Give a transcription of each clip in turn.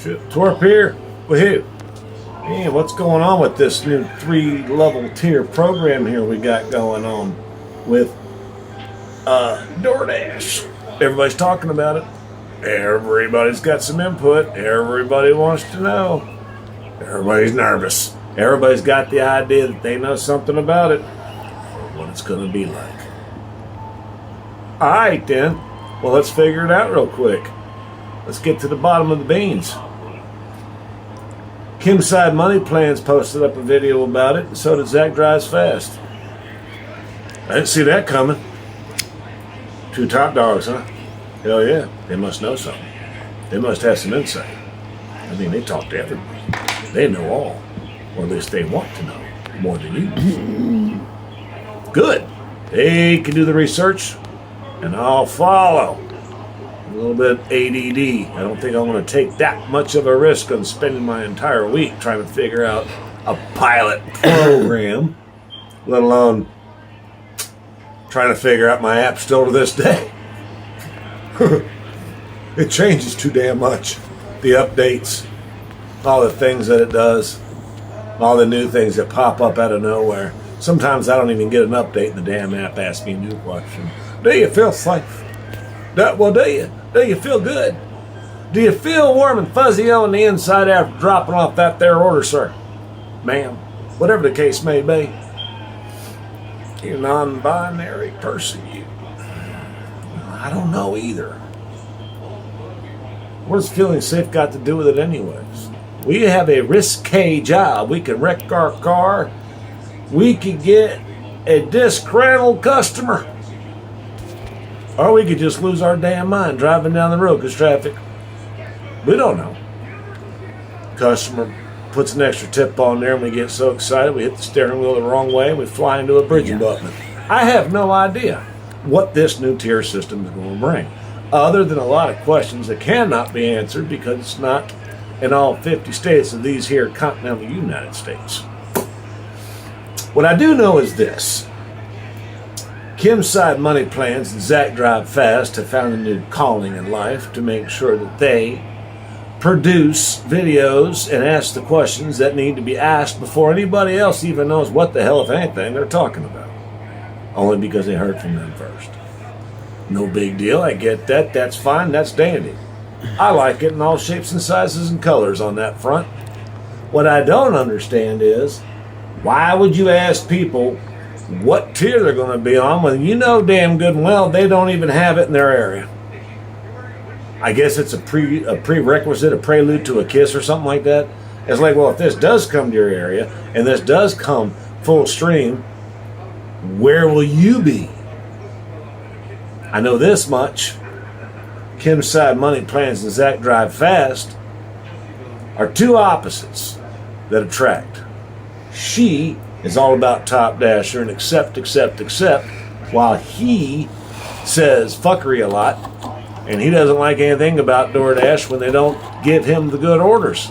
Shit, Torp here. Woohoo. Hey, what's going on with this new 3-level tier program here we got going on with DoorDash? Everybody's talking about it. Everybody's got some input. Everybody wants to know. Everybody's nervous. Everybody's got the idea that they know something about it or what it's going to be like. All right, then. Well, let's figure it out real quick. Let's get to the bottom of the beans. Kimssidemoneyplans posted up a video about it, and so did Zach Drives Fast. I didn't see that coming. 2 top dogs, huh? Hell yeah, they must know something. They must have some insight. I mean, they talk to everybody. They know all, or at least they want to know more than you do. Good. They can do the research, and I'll follow. A little bit ADD. I don't think I'm going to take that much of a risk on spending my entire week trying to figure out a pilot program, let alone trying to figure out my app still to this day. It changes too damn much. The updates, all the things that it does, all the new things that pop up out of nowhere. Sometimes I don't even get an update and the damn app asks me a new question. Do you feel safe? Well, do you? Do you feel good? Do you feel warm and fuzzy on the inside after dropping off that there order, sir? Ma'am, whatever the case may be. You non-binary person, you. I don't know either. What does feeling safe got to do with it anyways? We have a risque job. We can wreck our car. We could get a disgruntled customer. Or we could just lose our damn mind driving down the road because traffic. We don't know. Customer puts an extra tip on there and we get so excited we hit the steering wheel the wrong way and we fly into a bridge abutment. I have no idea what this new tier system is going to bring, other than a lot of questions that cannot be answered because it's not in all 50 states of these here continental United States. What I do know is this. Kimssidemoneyplans and Zach Drive Fast have found a new calling in life to make sure that they produce videos and ask the questions that need to be asked before anybody else even knows what the hell, if anything, they're talking about. Only because they heard from them first. No big deal, I get that, that's fine, that's dandy. I like it in all shapes and sizes and colors on that front. What I don't understand is, why would you ask people what tier they're going to be on when you know damn good and well they don't even have it in their area? I guess it's a prerequisite, a prelude to a kiss or something like that. It's like, well, if this does come to your area and this does come full stream, where will you be? I know this much. Kimssidemoneyplans and Zach Drive Fast are two opposites that attract. She is all about top dasher and accept, while he says fuckery a lot, and he doesn't like anything about DoorDash when they don't give him the good orders.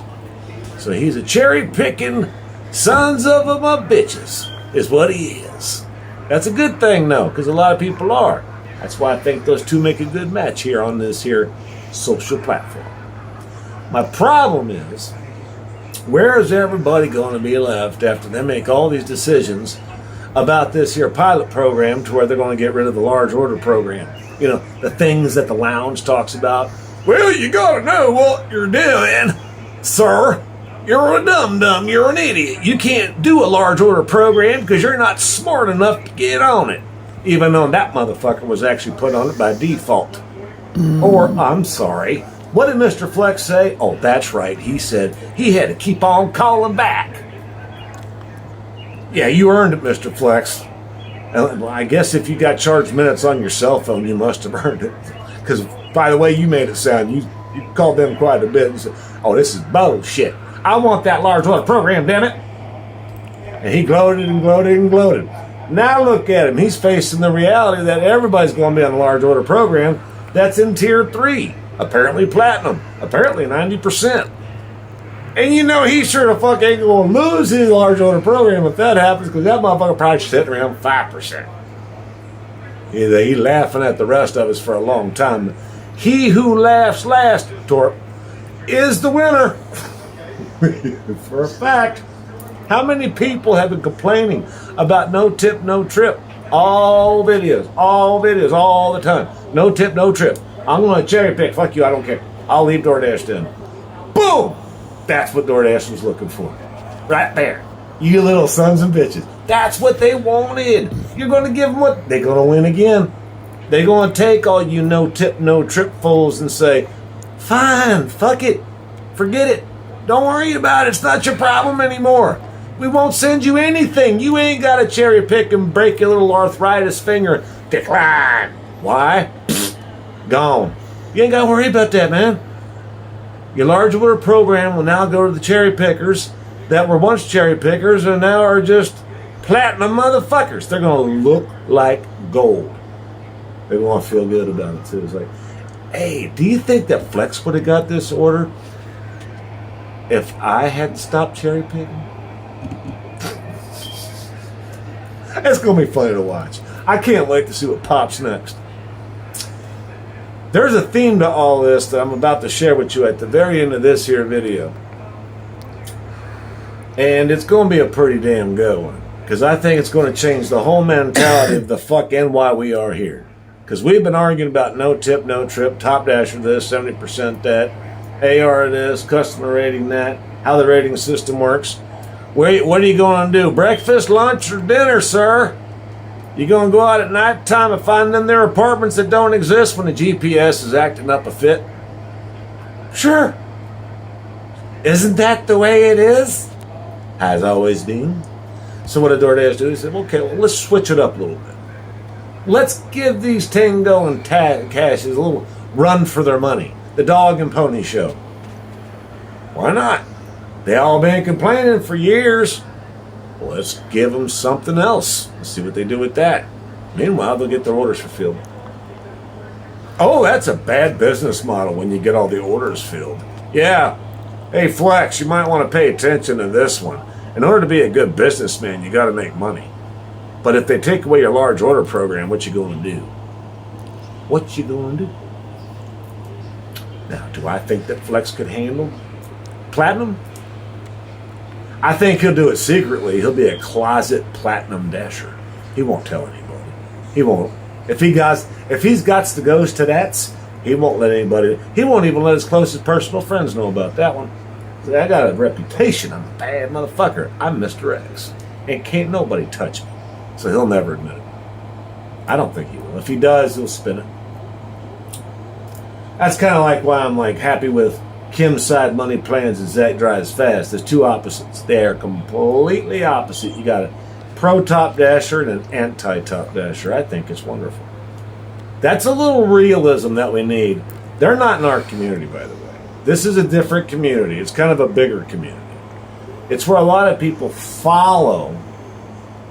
So he's a cherry-picking sons of a bitches, is what he is. That's a good thing, though, because a lot of people are. That's why I think those two make a good match here on this here social platform. My problem is, where is everybody going to be left after they make all these decisions about this here pilot program to where they're going to get rid of the large order program? You know, the things that the lounge talks about. Well, you got to know what you're doing, sir. You're a dum-dum. You're an idiot. You can't do a large order program because you're not smart enough to get on it. Even though that motherfucker was actually put on it by default. Or, I'm sorry, what did Mr. Flex say? Oh, that's right. He said he had to keep on calling back. Yeah, you earned it, Mr. Flex. Well, I guess if you got charged minutes on your cell phone, you must have earned it. Because, by the way, you made it sound, you called them quite a bit and said, oh, this is bullshit. I want that large order program, damn it. And he gloated and gloated and gloated. Now look at him. He's facing the reality that everybody's going to be on a large order program that's in tier 3. Apparently platinum. Apparently 90%. And you know he sure the fuck ain't going to lose his large order program if that happens, because that motherfucker probably sitting around 5%. He's laughing at the rest of us for a long time. He who laughs last, Torp, is the winner. For a fact. How many people have been complaining about no tip, no trip? All videos, all the time. No tip, no trip. I'm going to cherry pick. Fuck you, I don't care. I'll leave DoorDash then. Boom! That's what DoorDash was looking for. Right there. You little sons and bitches. That's what they wanted. You're going to give them what? They're going to win again. They're going to take all you no tip, no trip fools and say, fine, fuck it. Forget it. Don't worry about it. It's not your problem anymore. We won't send you anything. You ain't got to cherry pick and break your little arthritis finger. Decline. Why? Pfft, gone. You ain't got to worry about that, man. Your large order program will now go to the cherry pickers that were once cherry pickers and now are just platinum motherfuckers. They're going to look like gold. They're going to feel good about it, too. It's like, hey, do you think that Flex would have got this order if I hadn't stopped cherry picking? It's going to be funny to watch. I can't wait to see what pops next. There's a theme to all this that I'm about to share with you at the very end of this here video. And it's going to be a pretty damn good one. Because I think it's going to change the whole mentality of the fuck and why we are here. Because we've been arguing about no tip, no trip, top dasher this, 70% that, AR this, customer rating that, how the rating system works. What are you going to do? Breakfast, lunch, or dinner, sir? You going to go out at night time and find them there apartments that don't exist when the GPS is acting up a fit? Sure. Isn't that the way it is? Has always been. So what did DoorDash do? He said, okay, well, let's switch it up a little bit. Let's give these Tango and Cashes a little run for their money. The dog and pony show. Why not? They all been complaining for years. Well, let's give them something else. Let's see what they do with that. Meanwhile, they'll get their orders fulfilled. Oh, that's a bad business model when you get all the orders filled. Yeah. Hey, Flex, you might want to pay attention to this one. In order to be a good businessman, you got to make money. But if they take away your large order program, what you going to do? What you going to do? Now, do I think that Flex could handle platinum? I think he'll do it secretly. He'll be a closet platinum dasher. He won't tell anybody. He won't. If he's got the ghost to that's, he won't let anybody. He won't even let his closest personal friends know about that one. I got a reputation. I'm a bad motherfucker. I'm Mr. X. And can't nobody touch me. So he'll never admit it. I don't think he will. If he does, he'll spin it. That's kind of like why I'm like happy with Kimssidemoneyplans and Zach Drives Fast. There's two opposites. They are completely opposite. You got a pro top dasher and an anti top dasher. I think it's wonderful. That's a little realism that we need. They're not in our community, by the way. This is a different community. It's kind of a bigger community. It's where a lot of people follow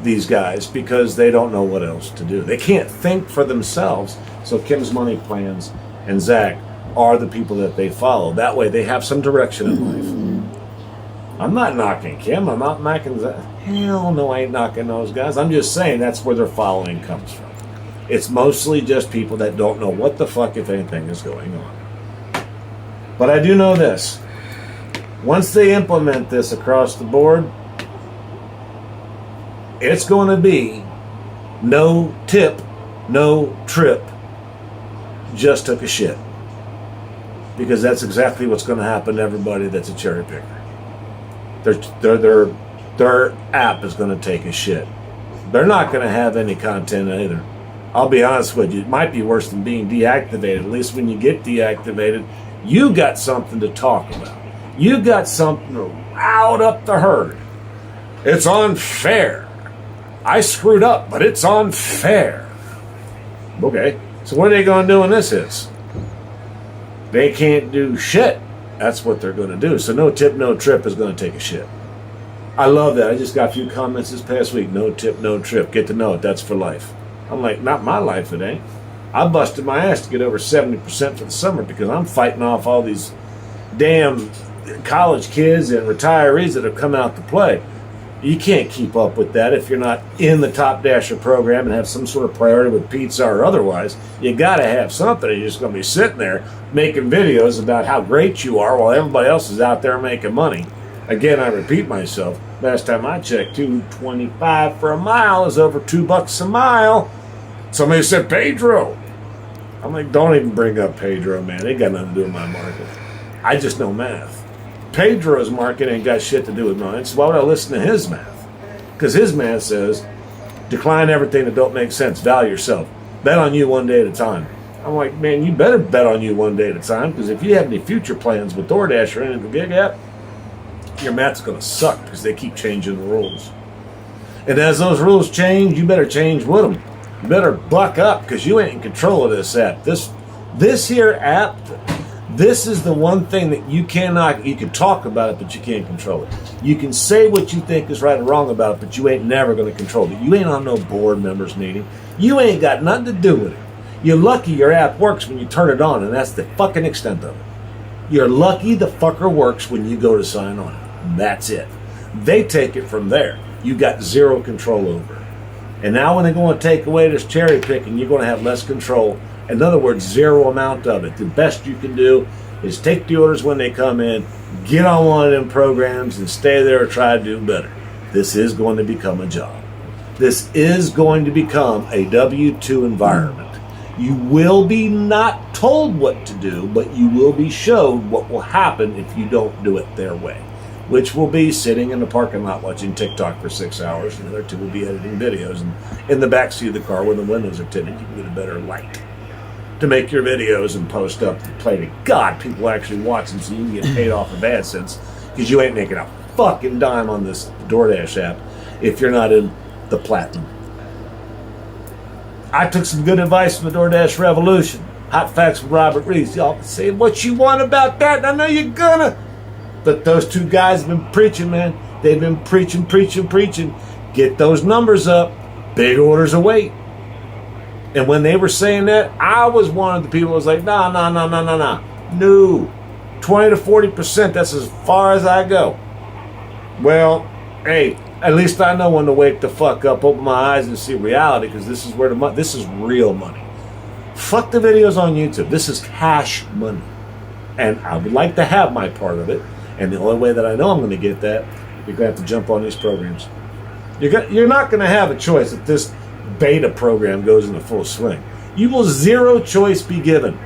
these guys because they don't know what else to do. They can't think for themselves. So Kim's Money Plans and Zach are the people that they follow. That way they have some direction in life. I'm not knocking Kim. I'm not knocking Zach. Hell no, I ain't knocking those guys. I'm just saying that's where their following comes from. It's mostly just people that don't know what the fuck, if anything, is going on. But I do know this. Once they implement this across the board, it's going to be no tip, no trip, just took a shit. Because that's exactly what's going to happen to everybody that's a cherry picker. Their app is going to take a shit. They're not going to have any content either. I'll be honest with you, it might be worse than being deactivated. At least when you get deactivated, you got something to talk about. You got something to rout up the herd. It's unfair. I screwed up, but it's unfair. Okay, so what are they going to do when this hits? They can't do shit. That's what they're going to do. So no tip, no trip is going to take a shit. I love that. I just got a few comments this past week. No tip, no trip. Get to know it. That's for life. I'm like, not my life, it ain't. I busted my ass to get over 70% for the summer because I'm fighting off all these damn college kids and retirees that have come out to play. You can't keep up with that if you're not in the Top Dasher program and have some sort of priority with pizza or otherwise. You got to have something. You're just going to be sitting there making videos about how great you are while everybody else is out there making money. Again, I repeat myself. Last time I checked, $2.25 for a mile is over $2 a mile. Somebody said Pedro. I'm like, don't even bring up Pedro, man. It got nothing to do with my market. I just know math. Pedro's market ain't got shit to do with mine, so why would I listen to his math? Because his math says, decline everything that don't make sense, value yourself, bet on you one day at a time. I'm like, man, you better bet on you one day at a time, because if you have any future plans with DoorDash or any of the gig app, your math's going to suck because they keep changing the rules. And as those rules change, you better change with them. You better buck up because you ain't in control of this app. This here app, this is the one thing that you cannot, you can talk about it, but you can't control it. You can say what you think is right or wrong about it, but you ain't never going to control it. You ain't on no board members meeting. You ain't got nothing to do with it. You're lucky your app works when you turn it on, and that's the fucking extent of it. You're lucky the fucker works when you go to sign on it. That's it. They take it from there. You got zero control over it. And now when they're going to take away this cherry picking, you're going to have less control. In other words, zero amount of it. The best you can do is take the orders when they come in, get on one of them programs, and stay there or try to do better. This is going to become a job. This is going to become a W-2 environment. You will be not told what to do, but you will be showed what will happen if you don't do it their way, which will be sitting in the parking lot watching TikTok for 6 hours, and the other two will be editing videos. And in the backseat of the car when the windows are tinted, you can get a better light to make your videos and post up and play to God people actually watch them so you can get paid off of AdSense, because you ain't making a fucking dime on this DoorDash app if you're not in the platinum. I took some good advice from the DoorDash Revolution. Hot Facts with Robert Reeves. Y'all can say what you want about that, and I know you're gonna. But those two guys have been preaching, man. They've been preaching. Get those numbers up. Big orders await. And when they were saying that, I was one of the people who was like, no. 20 to 40%, that's as far as I go. Well, hey, at least I know when to wake the fuck up, open my eyes and see reality, because this is where this is real money. Fuck the videos on YouTube. This is cash money. And I would like to have my part of it. And the only way that I know I'm going to get that, you're going to have to jump on these programs. You're not going to have a choice if this beta program goes into full swing. You will zero choice be given.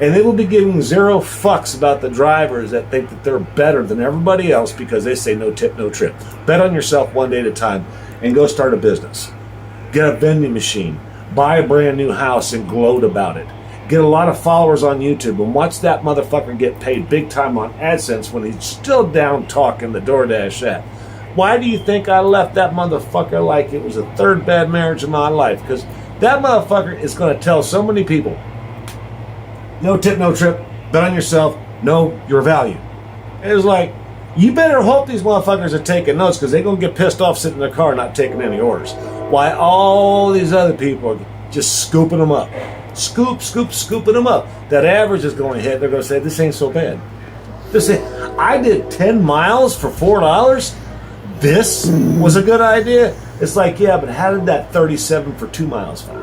And they will be giving zero fucks about the drivers that think that they're better than everybody else because they say no tip, no trip. Bet on yourself one day at a time and go start a business. Get a vending machine. Buy a brand new house and gloat about it. Get a lot of followers on YouTube and watch that motherfucker get paid big time on AdSense when he's still down talking the DoorDash app. Why do you think I left that motherfucker like it was the third bad marriage of my life? Because that motherfucker is going to tell so many people, no tip, no trip, bet on yourself, know your value. It was like, you better hope these motherfuckers are taking notes, because they're going to get pissed off sitting in their car not taking any orders. Why all these other people are just scooping them up. Scooping them up. That average is going to hit. They're going to say, this ain't so bad. I did 10 miles for $4. This was a good idea. It's like, yeah, but how did that 37 for 2 miles feel?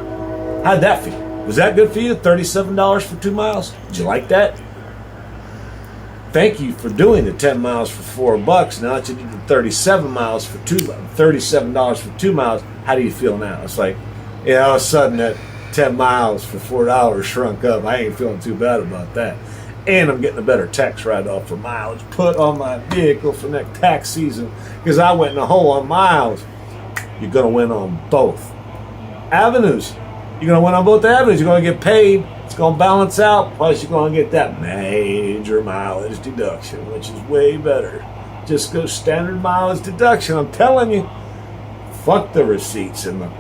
How did that feel? Was that good for you? $37 for 2 miles? Did you like that? Thank you for doing the 10 miles for $4. Now that you did the 37 miles for $37 for 2 miles, how do you feel now? It's like, yeah, all of a sudden that 10 miles for $4 shrunk up. I ain't feeling too bad about that. And I'm getting a better tax write-off for mileage put on my vehicle for next tax season, because I went in a hole on miles. You're going to win on both avenues. You're going to win on both avenues. You're going to get paid. It's going to balance out. Plus, you're going to get that major mileage deduction, which is way better. Just go standard mileage deduction. I'm telling you, fuck the receipts and the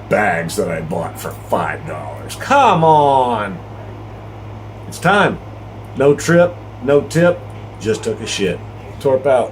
bags that I bought for $5. Come on. It's time. No trip, no tip, just took a shit. Torp out.